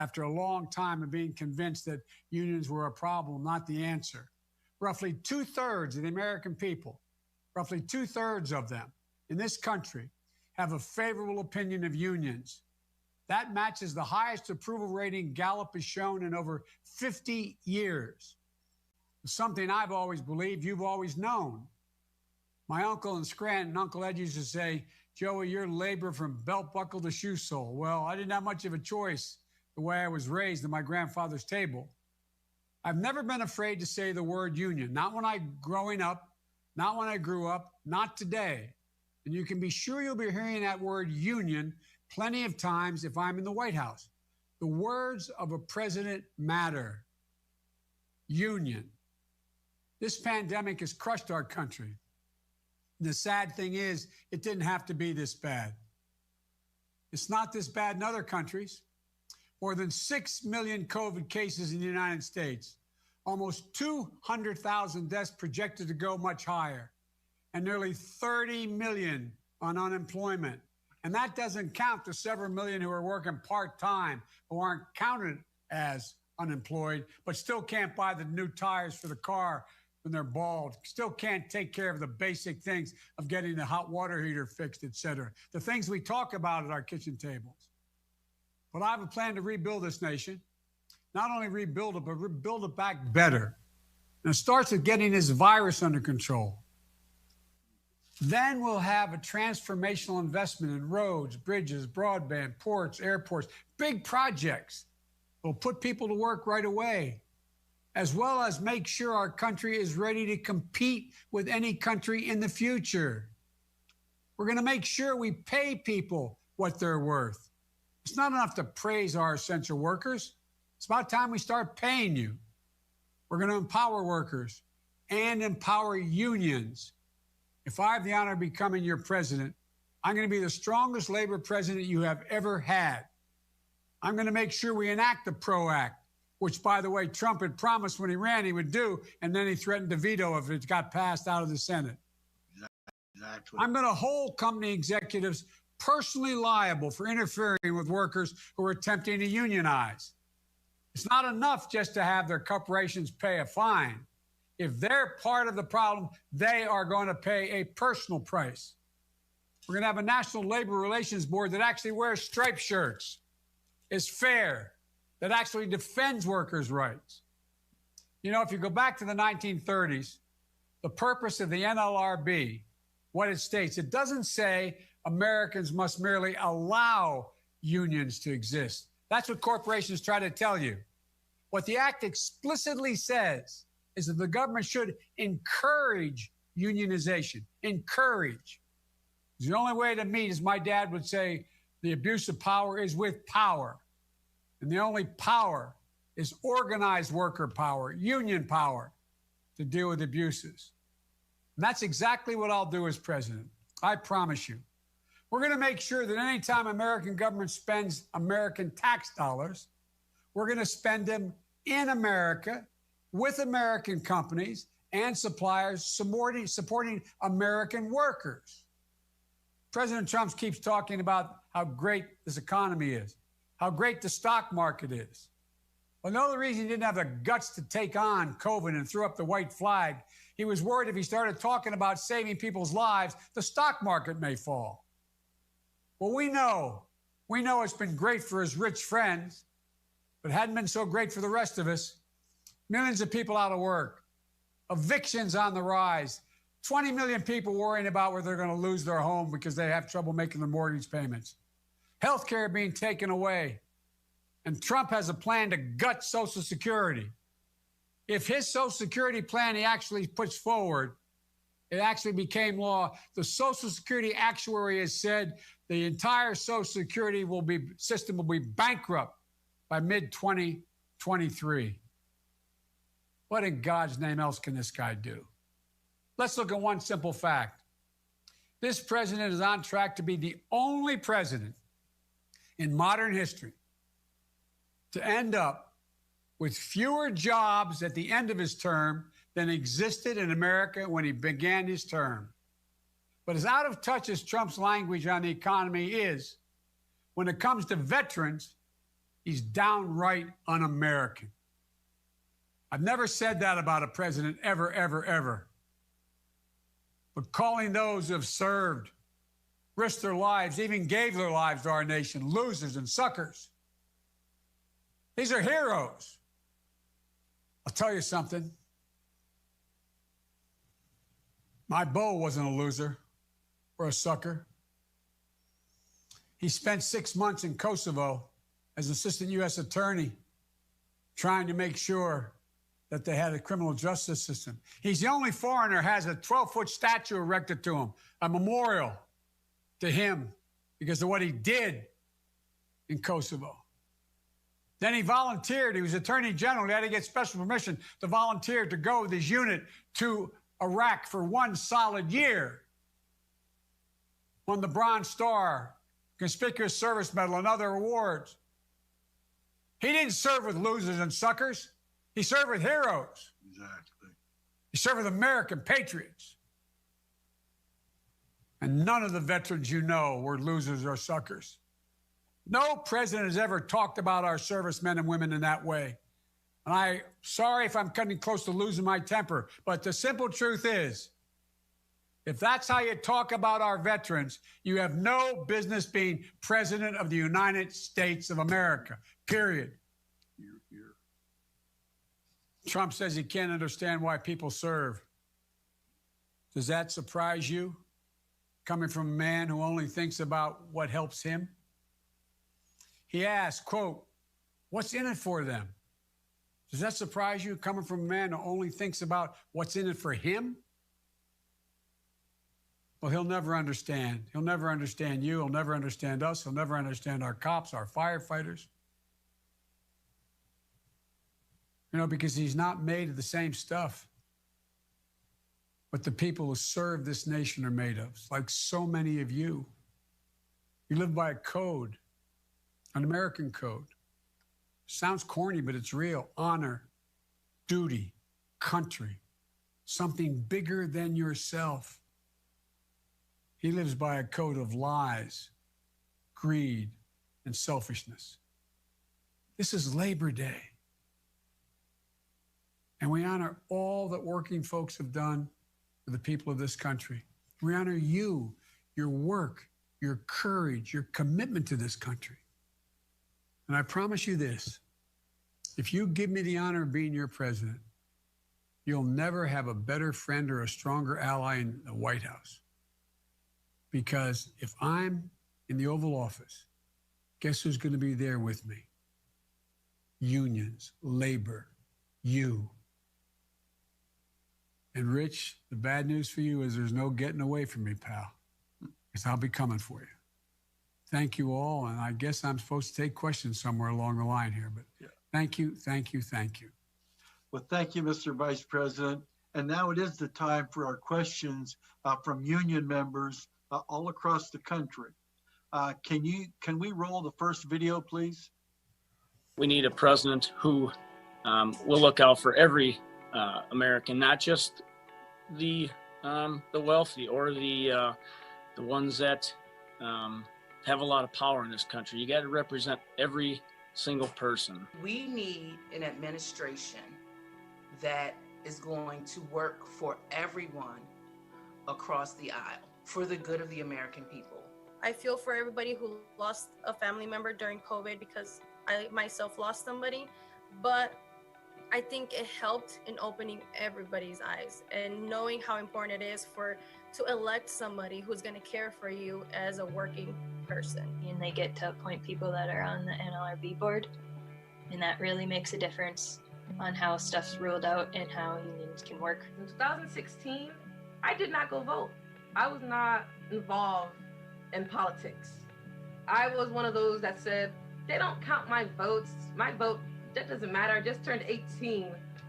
after a long time of being convinced that unions were a problem, not the answer. Roughly two-thirds of the American people, roughly two-thirds of them in this country, have a favorable opinion of unions. That matches the highest approval rating Gallup has shown in over 50 years. It's something I've always believed, you've always known. My uncle in Scranton, Uncle Ed, used to say, Joey, you're labor from belt buckle to shoe sole. Well, I didn't have much of a choice the way I was raised at my grandfather's table. I've never been afraid to say the word union, not when I growing up, not when I grew up, not today. And you can be sure you'll be hearing that word union plenty of times if I'm in the White House. The words of a president matter. Union. This pandemic has crushed our country. The sad thing is, it didn't have to be this bad. It's not this bad in other countries. More than 6 million COVID cases in the United States, almost 200,000 deaths projected to go much higher, and nearly 30 million on unemployment. And that doesn't count the several million who are working part-time, who aren't counted as unemployed, but still can't buy the new tires for the car when they're bald, still can't take care of the basic things of getting the hot water heater fixed, et cetera. The things we talk about at our kitchen tables. But I have a plan to rebuild this nation. Not only rebuild it, but rebuild it back better. And it starts with getting this virus under control. Then we'll have a transformational investment in roads, bridges, broadband, ports, airports, big projects. We'll put people to work right away, as well as make sure our country is ready to compete with any country in the future. We're going to make sure we pay people what they're worth. It's not enough to praise our essential workers. It's about time we start paying you. We're going to empower workers and empower unions. If I have the honor of becoming your president, I'm going to be the strongest labor president you have ever had. I'm going to make sure we enact the PRO Act, which, by the way, Trump had promised when he ran he would do, and then he threatened to veto if it got passed out of the Senate. Exactly. I'm going to hold company executives personally liable for interfering with workers who are attempting to unionize. It's not enough just to have their corporations pay a fine. If they're part of the problem, they are going to pay a personal price. We're going to have a National Labor Relations Board that actually wears striped shirts, is fair, that actually defends workers' rights. You know, if you go back to the 1930s, the purpose of the NLRB, what it states, it doesn't say Americans must merely allow unions to exist. That's what corporations try to tell you. What the act explicitly says is that the government should encourage unionization. Encourage. The only way to meet, as my dad would say, the abuse of power is with power. And the only power is organized worker power, union power, to deal with abuses. And that's exactly what I'll do as president. I promise you. We're going to make sure that anytime American government spends American tax dollars, we're going to spend them in America with American companies and suppliers supporting American workers. President Trump keeps talking about how great this economy is, how great the stock market is. Well, no, the reason he didn't have the guts to take on COVID and threw up the white flag, he was worried if he started talking about saving people's lives, the stock market may fall. Well, we know it's been great for his rich friends, but hadn't been so great for the rest of us. Millions of people out of work, evictions on the rise, 20 million people worrying about whether they're going to lose their home because they have trouble making their mortgage payments, healthcare being taken away, and Trump has a plan to gut Social Security. If his Social Security plan he actually puts forward, it actually became law, the Social Security actuary has said the entire Social Security system will be bankrupt by mid-2023. What in God's name else can this guy do? Let's look at one simple fact. This president is on track to be the only president in modern history to end up with fewer jobs at the end of his term than existed in America when he began his term. But as out of touch as Trump's language on the economy is, when it comes to veterans, He's downright un-American. I've never said that about a president ever, ever, ever. But calling those who have served, risked their lives, even gave their lives to our nation, losers and suckers. These are heroes. I'll tell you something. My beau wasn't a loser or a sucker. He spent 6 months in Kosovo as assistant U.S. attorney trying to make sure that they had a criminal justice system. He's the only foreigner who has a 12-foot statue erected to him, a memorial to him because of what he did in Kosovo. Then he volunteered. He was attorney general. He had to get special permission to volunteer to go with his unit to Iraq for 1 solid year. Won the Bronze Star, Conspicuous Service Medal, and other awards. He didn't serve with losers and suckers. He served with heroes. Exactly. He served with American patriots. And none of the veterans you know were losers or suckers. No president has ever talked about our servicemen and women in that way. And I'm sorry if I'm cutting close to losing my temper, but the simple truth is, if that's how you talk about our veterans, you have no business being president of the United States of America, period. Trump says he can't understand why people serve. Does that surprise you, coming from a man who only thinks about what helps him? He asked, quote, what's in it for them? Does that surprise you, coming from a man who only thinks about what's in it for him? Well, he'll never understand. He'll never understand you. He'll never understand us. He'll never understand our cops, our firefighters. You know, because he's not made of the same stuff what the people who serve this nation are made of, like so many of you. You live by a code, an American code. Sounds corny, but it's real. Honor, duty, country, something bigger than yourself. He lives by a code of lies, greed, and selfishness. This is Labor Day. And we honor all that working folks have done for the people of this country. We honor you, your work, your courage, your commitment to this country. And I promise you this, if you give me the honor of being your president, you'll never have a better friend or a stronger ally in the White House. Because if I'm in the Oval Office, guess who's going to be there with me? Unions, labor, you. And Rich, the bad news for you is there's no getting away from me, pal, because I'll be coming for you. Thank you all, and I guess I'm supposed to take questions somewhere along the line here, but thank you, thank you, thank you. Well, thank you, Mr. Vice President. And now it is the time for our questions from union members all across the country. Can we roll the first video, please? We need a president who will look out for every American, not just the wealthy or the ones that have a lot of power in this country. You got to represent every single person. We need an administration that is going to work for everyone across the aisle for the good of the American people. I feel for everybody who lost a family member during COVID because I myself lost somebody, but I think it helped in opening everybody's eyes and knowing how important it is to elect somebody who's going to care for you as a working person. And they get to appoint people that are on the NLRB board, and that really makes a difference on how stuff's ruled out and how unions can work. In 2016, I did not go vote. I was not involved in politics. I was one of those that said, they don't count my votes. My vote, that doesn't matter. I just turned 18.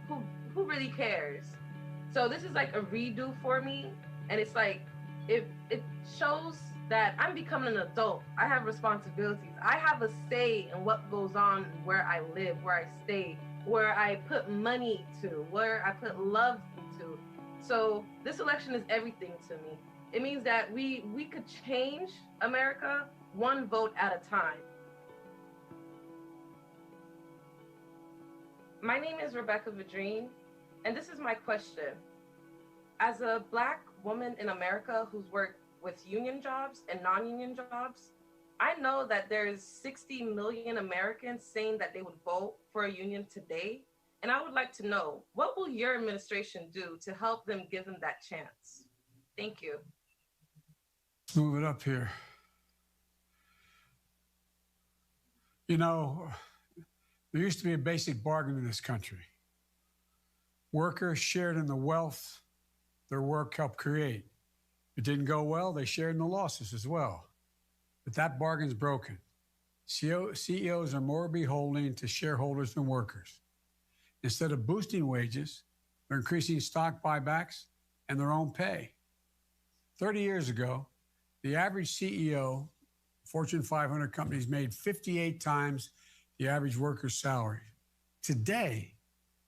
Who really cares? So this is like a redo for me. And it's like, it shows that I'm becoming an adult. I have responsibilities. I have a say in what goes on where I live, where I stay, where I put money to, where I put love to. So this election is everything to me. It means that we could change America one vote at a time. My name is Rebecca Vadrine, and this is my question. As a Black woman in America who's worked with union jobs and non-union jobs, I know that there's 60 million Americans saying that they would vote for a union today. And I would like to know, what will your administration do to help them give them that chance? Thank you. Let's move it up here. You know, there used to be a basic bargain in this country. Workers shared in the wealth their work helped create. If it didn't go well, they shared in the losses as well. But that bargain's broken. CEOs are more beholden to shareholders than workers. Instead of boosting wages, they're increasing stock buybacks and their own pay. 30 years ago, the average CEO, Fortune 500 companies, made 58 times the average worker's salary. Today,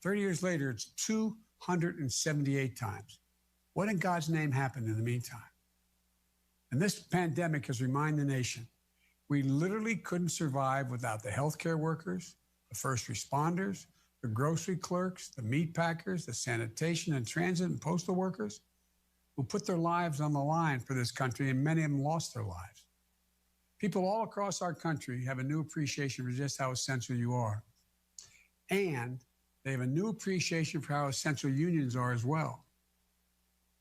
30 years later, it's 278 times. What in God's name happened in the meantime? And this pandemic has reminded the nation, we literally couldn't survive without the healthcare workers, the first responders, the grocery clerks, the meat packers, the sanitation and transit and postal workers who put their lives on the line for this country, and many of them lost their lives. People all across our country have a new appreciation for just how essential you are. And they have a new appreciation for how essential unions are as well.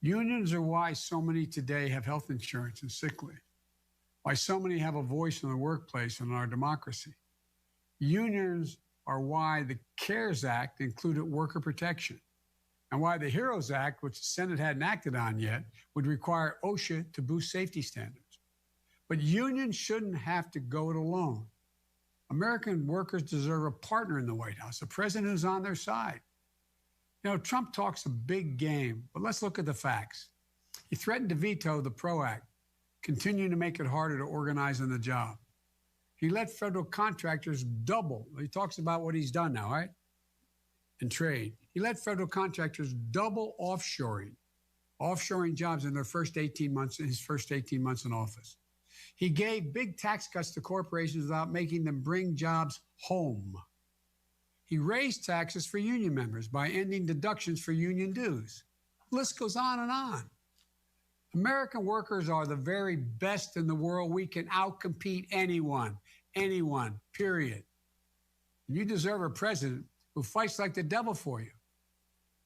Unions are why so many today have health insurance and sick leave, why so many have a voice in the workplace and in our democracy. Unions are why the CARES Act included worker protection, and why the HEROES Act, which the Senate hadn't acted on yet, would require OSHA to boost safety standards. But unions shouldn't have to go it alone. American workers deserve a partner in the White House, a president who's on their side. You know, Trump talks a big game, but let's look at the facts. He threatened to veto the PRO Act, continuing to make it harder to organize on the job. He let federal contractors double. He talks about what he's done now, right? In trade. He let federal contractors double offshoring jobs in their first 18 months, in his first 18 months in office. He gave big tax cuts to corporations without making them bring jobs home. He raised taxes for union members by ending deductions for union dues. The list goes on and on. American workers are the very best in the world. We can outcompete anyone, period. And you deserve a president who fights like the devil for you,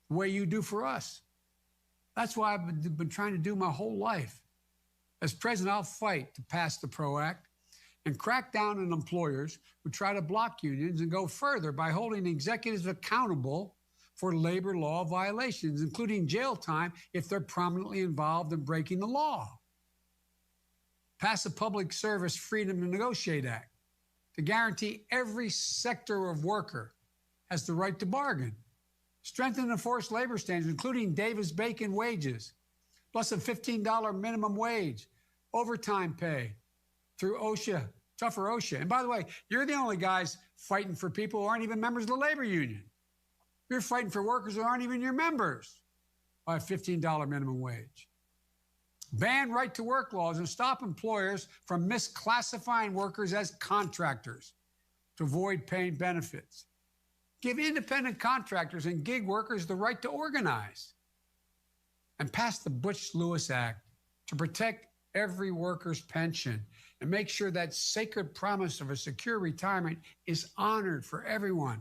the way you do for us. That's why I've been trying to do my whole life. As president, I'll fight to pass the PRO Act and crack down on employers who try to block unions, and go further by holding executives accountable for labor law violations, including jail time if they're prominently involved in breaking the law. Pass a Public Service Freedom to Negotiate Act to guarantee every sector of worker has the right to bargain. Strengthen and enforce labor standards, including Davis-Bacon wages, plus a $15 minimum wage, overtime pay through OSHA, tougher OSHA. And by the way, you're the only guys fighting for people who aren't even members of the labor union. You're fighting for workers who aren't even your members by a $15 minimum wage. Ban right-to-work laws and stop employers from misclassifying workers as contractors to avoid paying benefits. Give independent contractors and gig workers the right to organize. And pass the Butch-Lewis Act to protect every worker's pension and make sure that sacred promise of a secure retirement is honored for everyone.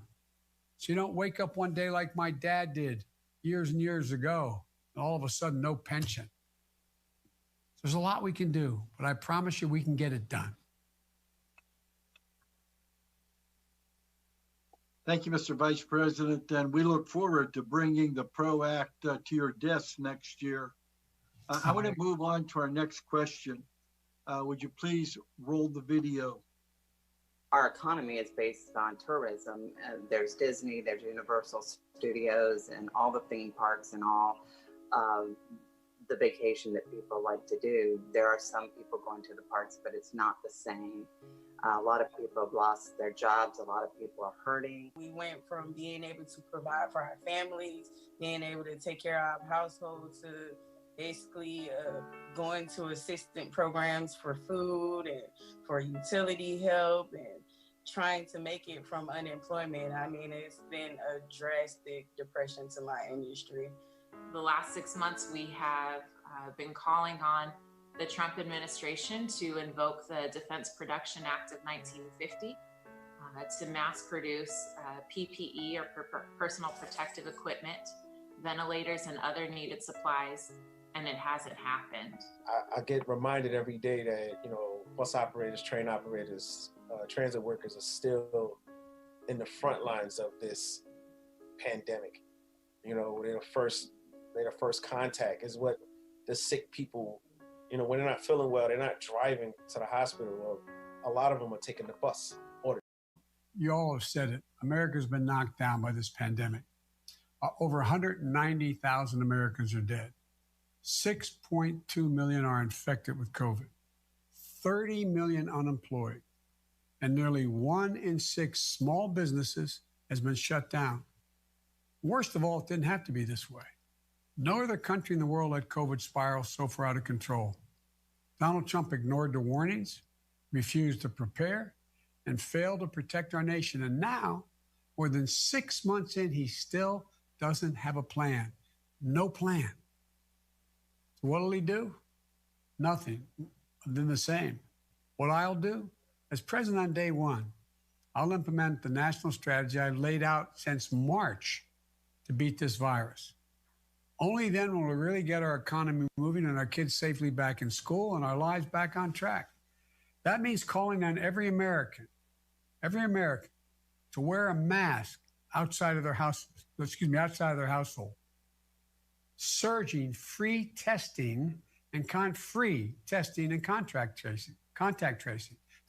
So you don't wake up one day like my dad did years and years ago, and all of a sudden no pension. There's a lot we can do, but I promise you we can get it done. Thank you, Mr. Vice President, and we look forward to bringing the PRO Act to your desk next year. I want to move on to our next question. Would you please roll the video? Our economy is based on tourism. There's Disney, there's Universal Studios, and all the theme parks and all the vacation that people like to do. There are some people going to the parks, but it's not the same. A lot of people have lost their jobs. A lot of people are hurting. We went from being able to provide for our families, being able to take care of our household, to basically going to assistant programs for food and for utility help trying to make it from unemployment. I mean, it's been a drastic depression to my industry. The last 6 months, we have been calling on the Trump administration to invoke the Defense Production Act of 1950 to mass produce PPE or personal protective equipment, ventilators, and other needed supplies, and it hasn't happened. I get reminded every day that, bus operators, train operators, transit workers are still in the front lines of this pandemic. They're the first contact is what the sick people, when they're not feeling well, they're not driving to the hospital. Or a lot of them are taking the bus. You all have said it. America's been knocked down by this pandemic. Over 190,000 Americans are dead. 6.2 million are infected with COVID. 30 million unemployed. And nearly 1 in 6 small businesses has been shut down. Worst of all, it didn't have to be this way. No other country in the world let COVID spiral so far out of control. Donald Trump ignored the warnings, refused to prepare, and failed to protect our nation. And now, more than 6 months in, he still doesn't have a plan. No plan. So what'll he do? Nothing. Then the same. What I'll do? As president on day one, I'll implement the national strategy I've laid out since March to beat this virus. Only then will we really get our economy moving and our kids safely back in school and our lives back on track. That means calling on every American to wear a mask outside of their household. Surging free testing and contact tracing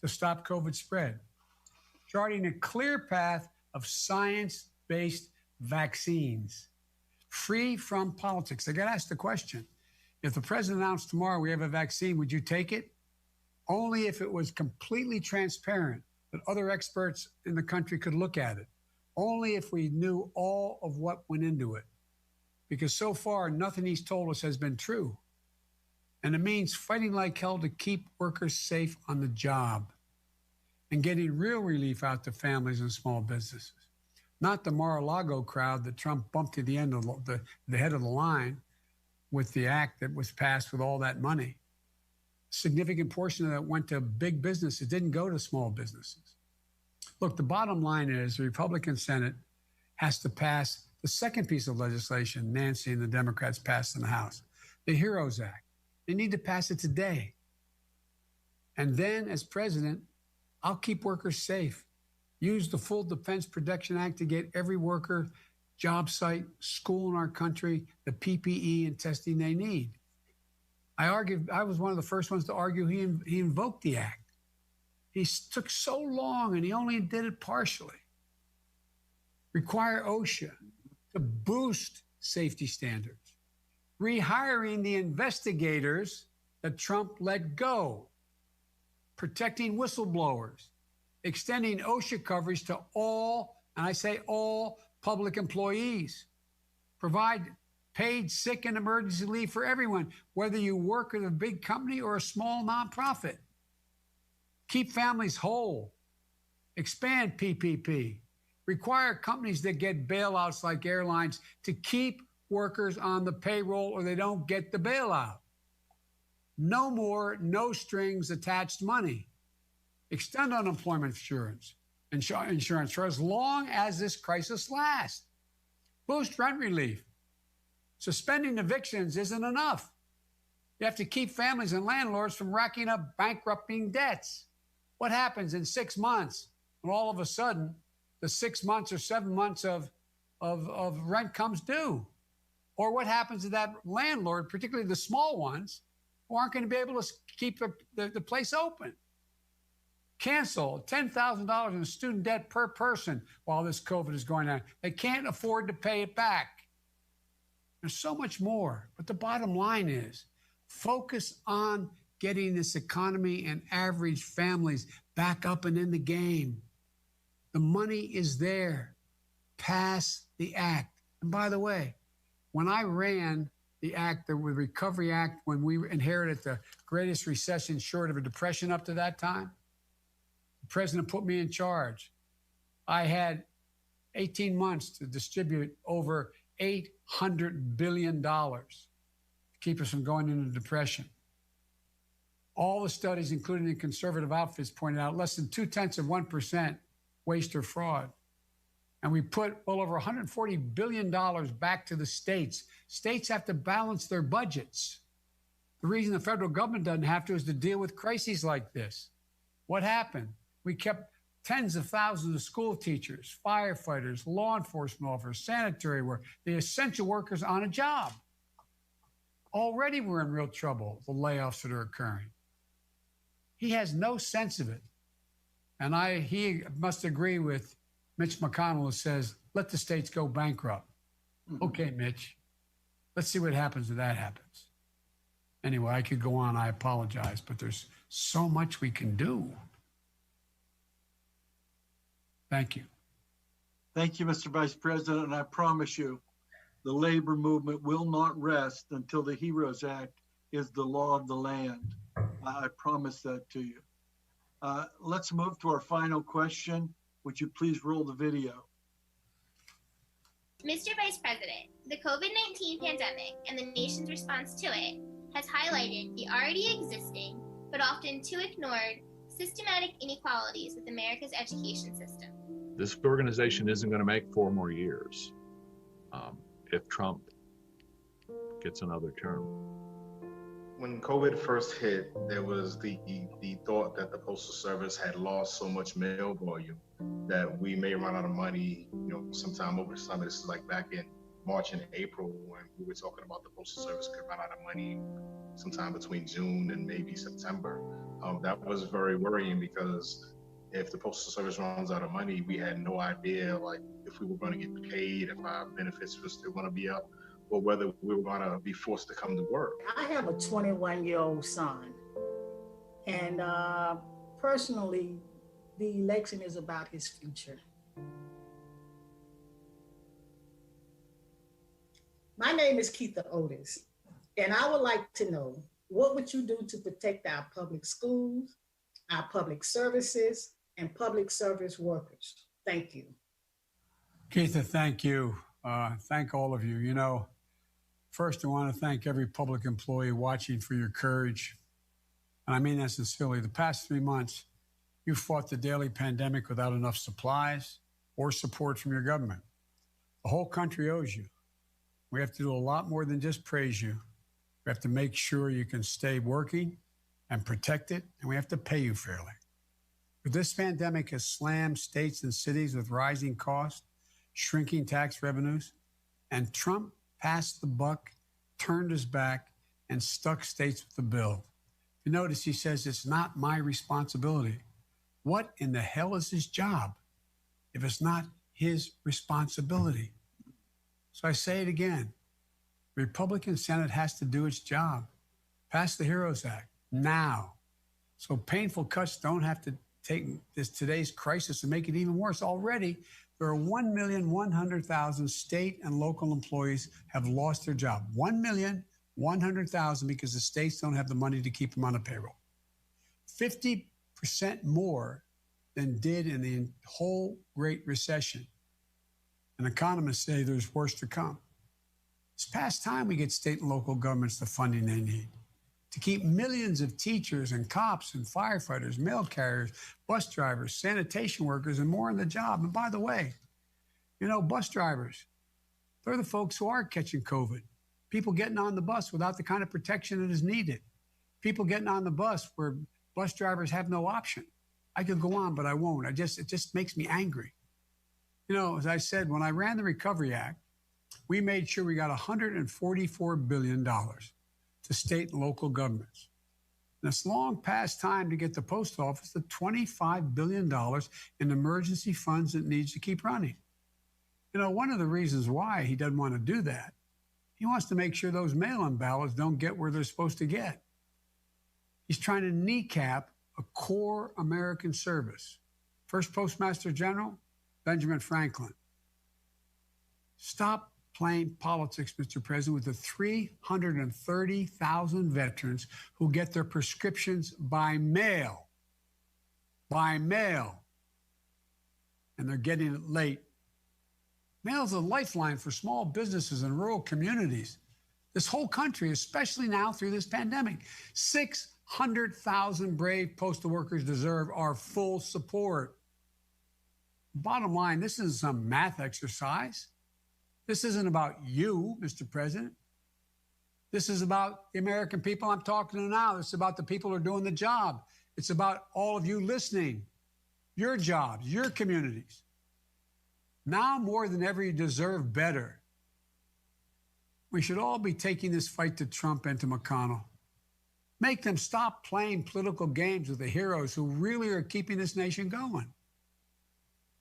to stop COVID spread. Charting a clear path of science-based vaccines, free from politics. I got to ask the question, if the president announced tomorrow we have a vaccine, would you take it? Only if it was completely transparent that other experts in the country could look at it. Only if we knew all of what went into it. Because so far, nothing he's told us has been true. And it means fighting like hell to keep workers safe on the job and getting real relief out to families and small businesses. Not the Mar-a-Lago crowd that Trump bumped to the end of the head of the line with the act that was passed with all that money. Significant portion of that went to big business. It didn't go to small businesses. Look, the bottom line is the Republican Senate has to pass the second piece of legislation Nancy and the Democrats passed in the House, the HEROES Act. They need to pass it today. And then, as president, I'll keep workers safe. Use the full Defense Production Act to get every worker, job site, school in our country, the PPE and testing they need. I was one of the first ones to argue he invoked the act. He took so long and he only did it partially. Require OSHA to boost safety standards. Rehiring the investigators that Trump let go. Protecting whistleblowers. Extending OSHA coverage to all, and I say all, public employees. Provide paid sick and emergency leave for everyone, whether you work at a big company or a small nonprofit. Keep families whole. Expand PPP. Require companies that get bailouts like airlines to keep workers on the payroll or they don't get the bailout. No more no strings attached money. Extend unemployment insurance for as long as this crisis lasts. Boost rent relief. Suspending evictions isn't enough. You have to keep families and landlords from racking up bankrupting debts. What happens in 6 months when all of a sudden the 6 months or 7 months of rent comes due? Or what happens to that landlord, particularly the small ones, who aren't going to be able to keep the place open? Cancel $10,000 in student debt per person while this COVID is going on. They can't afford to pay it back. There's so much more. But the bottom line is focus on getting this economy and average families back up and in the game. The money is there. Pass the act. And by the way, when I ran the act, the Recovery Act, when we inherited the greatest recession short of a depression up to that time, The president put me in charge. I had 18 months to distribute over $800 billion to keep us from going into depression. All the studies, including the conservative outfits, pointed out less than 0.2% waste or fraud. And we put well over $140 billion back to the states. States have to balance their budgets. The reason the federal government doesn't have to is to deal with crises like this. What happened? We kept tens of thousands of school teachers, firefighters, law enforcement officers, sanitary workers, the essential workers on a job. Already we're in real trouble, the layoffs that are occurring. He has no sense of it. And he must agree with Mitch McConnell, who says, let the states go bankrupt. Okay, Mitch, let's see what happens when that happens. Anyway, I could go on. I apologize, but there's so much we can do. Thank you. Thank you, Mr. Vice President. And I promise you, the labor movement will not rest until the HEROES Act is the law of the land. I promise that to you. Let's move to our final question. Would you please roll the video? Mr. Vice President, the COVID-19 pandemic and the nation's response to it has highlighted the already existing, but often too ignored, systematic inequalities with America's education system. This organization isn't going to make 4 more years if Trump gets another term. When COVID first hit, there was the thought that the Postal Service had lost so much mail volume that we may run out of money, sometime over the summer. This is like back in March and April when we were talking about the Postal Service could run out of money sometime between June and maybe September. That was very worrying because if the Postal Service runs out of money, we had no idea like if we were going to get paid, if our benefits were still going to be up, or whether we were going to be forced to come to work. I have a 21-year-old son, and personally, the election is about his future. My name is Keitha Otis, and I would like to know, what would you do to protect our public schools, our public services, and public service workers? Thank you. Keitha, thank you. Thank all of you. First, I want to thank every public employee watching for your courage. And I mean that sincerely. The past 3 months, you fought the daily pandemic without enough supplies or support from your government. The whole country owes you. We have to do a lot more than just praise you. We have to make sure you can stay working and protect it, and we have to pay you fairly. But this pandemic has slammed states and cities with rising costs, shrinking tax revenues, and Trump passed the buck, turned his back, and stuck states with the bill. You notice he says it's not my responsibility. What in the hell is his job if it's not his responsibility? So I say it again. The Republican Senate has to do its job. Pass the HEROES Act now, so painful cuts don't have to take today's crisis and make it even worse. Already, there are 1,100,000 state and local employees have lost their job. 1,100,000 because the states don't have the money to keep them on a payroll. 50% more than did in the whole Great Recession. And economists say there's worse to come. It's past time we get state and local governments the funding they need to keep millions of teachers and cops and firefighters, mail carriers, bus drivers, sanitation workers, and more on the job. And by the way, bus drivers, they're the folks who are catching COVID. People getting on the bus without the kind of protection that is needed. People getting on the bus where bus drivers have no option. I could go on, but I won't. It just makes me angry. As I said, when I ran the Recovery Act, we made sure we got $144 billion to state and local governments. And it's long past time to get the post office the $25 billion in emergency funds it needs to keep running. One of the reasons why he doesn't want to do that, he wants to make sure those mail-in ballots don't get where they're supposed to get. He's trying to kneecap a core American service. First Postmaster General, Benjamin Franklin. Stop playing politics, Mr. President, with the 330,000 veterans who get their prescriptions by mail. by mail, and they're getting it late. Mail is a lifeline for small businesses in rural communities. This whole country, especially now through this pandemic. 600,000 brave postal workers deserve our full support. Bottom line, this isn't some math exercise. This isn't about you, Mr. President. This is about the American people I'm talking to now. It's about the people who are doing the job. It's about all of you listening, your jobs, your communities. Now more than ever, you deserve better. We should all be taking this fight to Trump and to McConnell. Make them stop playing political games with the heroes who really are keeping this nation going.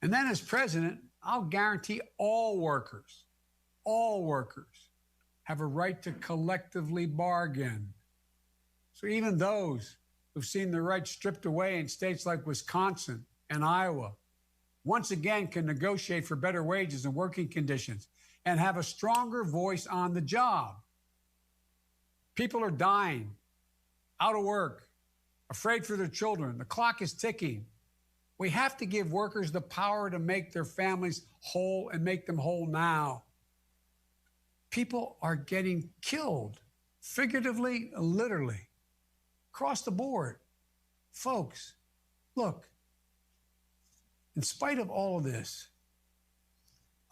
And then as president, I'll guarantee all workers have a right to collectively bargain. So even those who've seen their rights stripped away in states like Wisconsin and Iowa, once again can negotiate for better wages and working conditions and have a stronger voice on the job. People are dying, out of work, afraid for their children. The clock is ticking. We have to give workers the power to make their families whole and make them whole now. People are getting killed, figuratively, literally, across the board. Folks, look, in spite of all of this,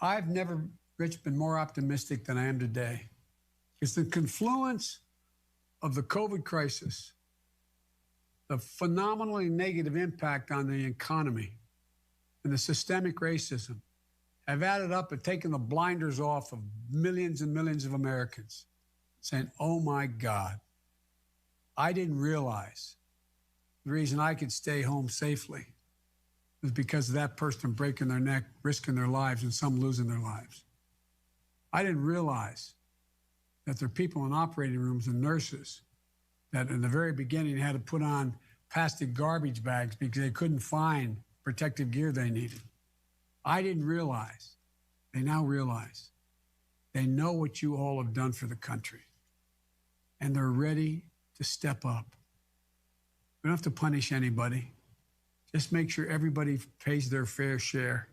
I've never, Rich, been more optimistic than I am today. It's the confluence of the COVID crisis, the phenomenally negative impact on the economy, and the systemic racism have added up and taken the blinders off of millions and millions of Americans, saying, oh my God, I didn't realize the reason I could stay home safely was because of that person breaking their neck, risking their lives, and some losing their lives. I didn't realize that there are people in operating rooms and nurses that in the very beginning had to put on plastic garbage bags because they couldn't find protective gear they needed. I didn't realize. They now realize. They know what you all have done for the country. And they're ready to step up. We don't have to punish anybody. Just make sure everybody pays their fair share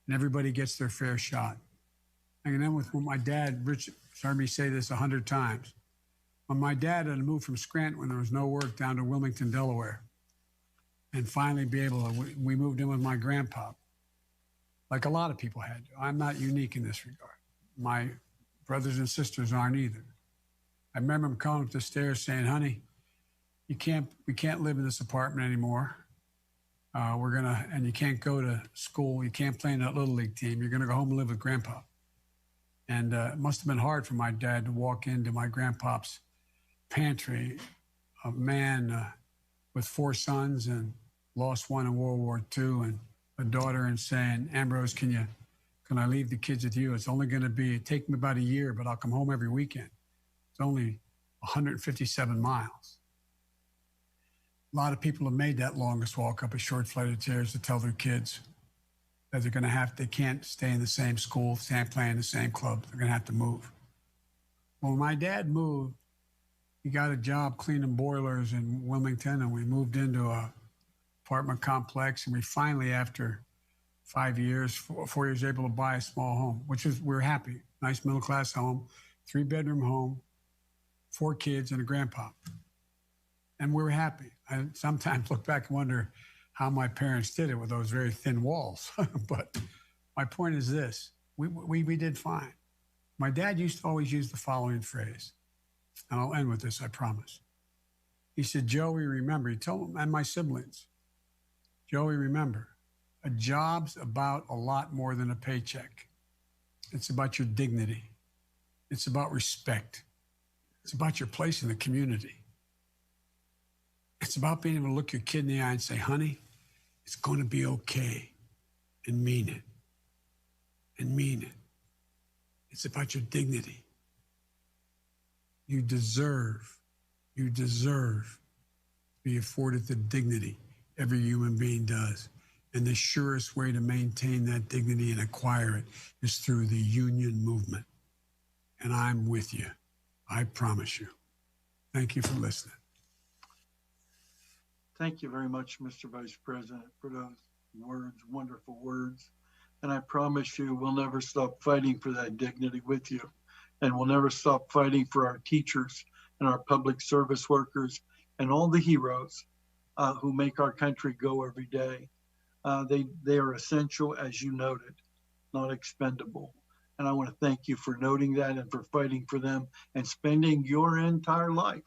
and everybody gets their fair shot. I can end with what my dad, Rich, heard me say this 100 times. When my dad had to move from Scranton when there was no work down to Wilmington, Delaware, and finally be able to, we moved in with my grandpa, like a lot of people had to. I'm not unique in this regard. My brothers and sisters aren't either. I remember him coming up the stairs saying, honey, we can't live in this apartment anymore. And you can't go to school. You can't play in that Little League team. You're gonna go home and live with Grandpa. And it must have been hard for my dad to walk into my grandpa's pantry, a man with 4 sons and lost one in World War II, and a daughter, and saying, Ambrose, can I leave the kids with you? It's only going to take me about a year, but I'll come home every weekend. It's only 157 miles. A lot of people have made that longest walk up a short flight of stairs to tell their kids that they can't stay in the same school, can't play in the same club. They're going to have to move. Well, when my dad moved, he got a job cleaning boilers in Wilmington, and we moved into a apartment complex, and we finally, after 4 years, able to buy a small home, we're happy. Nice middle-class home, 3-bedroom home, 4 kids, and a grandpa. And we were happy. I sometimes look back and wonder how my parents did it with those very thin walls. But my point is this, we did fine. My dad used to always use the following phrase, and I'll end with this, I promise. He said, Joey, remember, he told me and my siblings, Joey, remember, a job's about a lot more than a paycheck. It's about your dignity. It's about respect. It's about your place in the community. It's about being able to look your kid in the eye and say, honey, it's going to be okay, and mean it. And mean it. It's about your dignity. You deserve to be afforded the dignity every human being does. And the surest way to maintain that dignity and acquire it is through the union movement. And I'm with you. I promise you. Thank you for listening. Thank you very much, Mr. Vice President, for those words, wonderful words. And I promise you, we'll never stop fighting for that dignity with you. And we'll never stop fighting for our teachers and our public service workers and all the heroes who make our country go every day. They are essential, as you noted, not expendable. And I want to thank you for noting that and for fighting for them and spending your entire life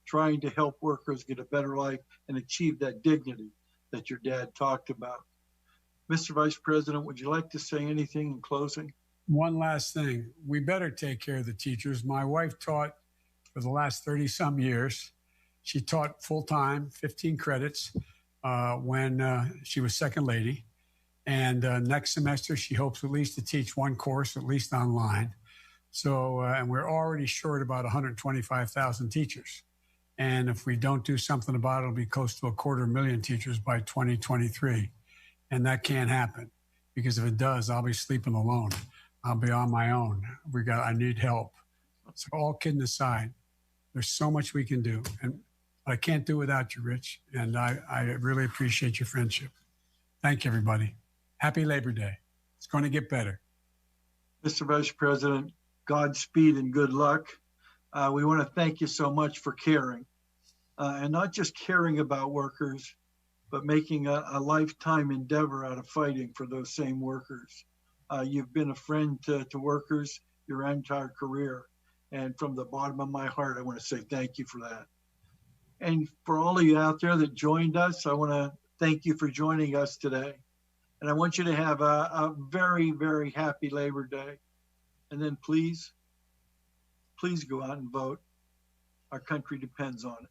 trying to help workers get a better life and achieve that dignity that your dad talked about. Mr. Vice President, would you like to say anything in closing? One last thing. We better take care of the teachers. My wife taught for the last 30 some years. She taught full time, 15 credits when she was second lady. And next semester, she hopes at least to teach one course, at least online. So, and we're already short about 125,000 teachers. And if we don't do something about it, it'll be close to 250,000 teachers by 2023. And that can't happen, because if it does, I'll be sleeping alone. I'll be on my own. I need help. So all kidding aside, there's so much we can do. And I can't do without you, Rich. And I really appreciate your friendship. Thank you, everybody. Happy Labor Day. It's going to get better. Mr. Vice President, Godspeed and good luck. We want to thank you so much for caring, and not just caring about workers, but making a lifetime endeavor out of fighting for those same workers. You've been a friend to workers your entire career. And from the bottom of my heart, I want to say thank you for that. And for all of you out there that joined us, I want to thank you for joining us today. And I want you to have a very, very happy Labor Day. And then please go out and vote. Our country depends on it.